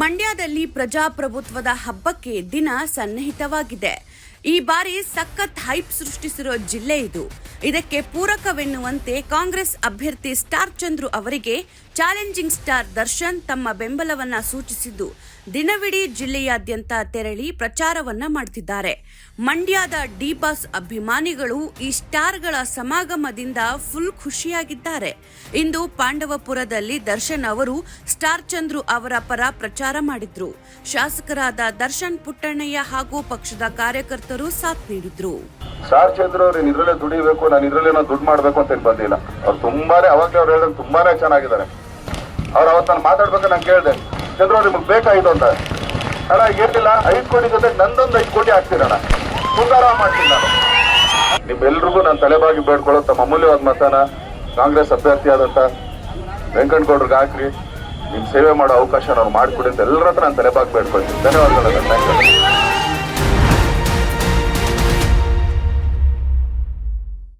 ಮಂಡ್ಯದಲ್ಲಿ ಪ್ರಜಾಪ್ರಭುತ್ವದ ಹಬ್ಬಕ್ಕೆ ದಿನ ಸನ್ನಿಹಿತವಾಗಿದೆ. ಈ ಬಾರಿ ಸಖತ್ ಹೈಪ್ ಸೃಷ್ಟಿಸಿರೋ ಜಿಲ್ಲೆ ಇದು. ಇದಕ್ಕೆ ಪೂರಕವೆನ್ನುವಂತೆ ಕಾಂಗ್ರೆಸ್ ಅಭ್ಯರ್ಥಿ ಸ್ಟಾರ್ ಚಂದ್ರು ಅವರಿಗೆ ಚಾಲೆಂಜಿಂಗ್ ಸ್ಟಾರ್ ದರ್ಶನ್ ತಮ್ಮ ಬೆಂಬಲವನ್ನ ಸೂಚಿಸಿದ್ದು ದಿನವಿಡೀ ಜಿಲ್ಲೆಯಾದ್ಯಂತ ತೆರಳಿ ಪ್ರಚಾರವನ್ನ ಮಾಡುತ್ತಿದ್ದಾರೆ. ಮಂಡ್ಯದ ಡಿ ಬಾಸ್ ಅಭಿಮಾನಿಗಳು ಈ ಸ್ಟಾರ್ಗಳ ಸಮಾಗಮದಿಂದ ಫುಲ್ ಖುಷಿಯಾಗಿದ್ದಾರೆ. ಇಂದು ಪಾಂಡವಪುರದಲ್ಲಿ ದರ್ಶನ್ ಅವರು ಸ್ಟಾರ್ ಚಂದ್ರು ಅವರ ಪರ ಪ್ರಚಾರ ಮಾಡಿದ್ರು. ಶಾಸಕರಾದ ದರ್ಶನ್ ಪುಟ್ಟಣ್ಣಯ್ಯ ಹಾಗೂ ಪಕ್ಷದ ಕಾರ್ಯಕರ್ತರು ಸಾಥ್ ನೀಡಿದ್ರು. ಸ್ಟಾರ್ ಚಂದ್ರು ಅವ್ರು ಇದ್ರಲ್ಲೇ ದುಡಿಬೇಕು, ನಾನು ಇದ್ರಲ್ಲೇ ದುಡ್ಡು ಮಾಡ್ಬೇಕು ಅಂತ ಏನ್ ಬಂದಿಲ್ಲ. ಅವ್ರು ತುಂಬಾನೇ ಅವಾಗಲೇ ಅವ್ರು ಹೇಳಿದ್ರೆ ತುಂಬಾನೇ ಚೆನ್ನಾಗಿದ್ದಾರೆ. ಅವ್ರು ಅವತ್ತು ನಾನು ಮಾತಾಡ್ಬೇಕು, ನಾನು ಕೇಳಿದೆ ಚಂದ್ರು ಅವ್ರು ನಿಮ್ಗೆ ಬೇಕಾಯ್ತು ಅಂತ. ಅಣ್ಣ ಏನಿಲ್ಲ 5 ಕೋಟಿ ಜೊತೆ ನಂದೊಂದು 5 ಕೋಟಿ ಹಾಕ್ತೀರಣ್ಣ, ಸುಂದರ ಮಾಡ್ತೀನಿ ನಾನು. ನಿಮ್ಮೆಲ್ರಿಗೂ ನಾನು ತಲೆಬಾಗಿ ಬೇಡ್ಕೊಳ್ಳೋ ತಮ್ಮ ಅಮೂಲ್ಯವಾದ ಮತನ ಕಾಂಗ್ರೆಸ್ ಅಭ್ಯರ್ಥಿಯಾದಂತ ವೆಂಕಟಗೌಡ್ರಿಗೆ ಹಾಕ್ರಿ. ನಿಮ್ ಸೇವೆ ಮಾಡೋ ಅವಕಾಶ ನಾವು ಮಾಡಿಕೊಡಿ ಅಂತ ಎಲ್ಲರ ಹತ್ರ ನಾನು ತಲೆಬಾಗಿ ಬೇಡ್ಕೊಳ್ತೀನಿ. ಧನ್ಯವಾದಗಳು.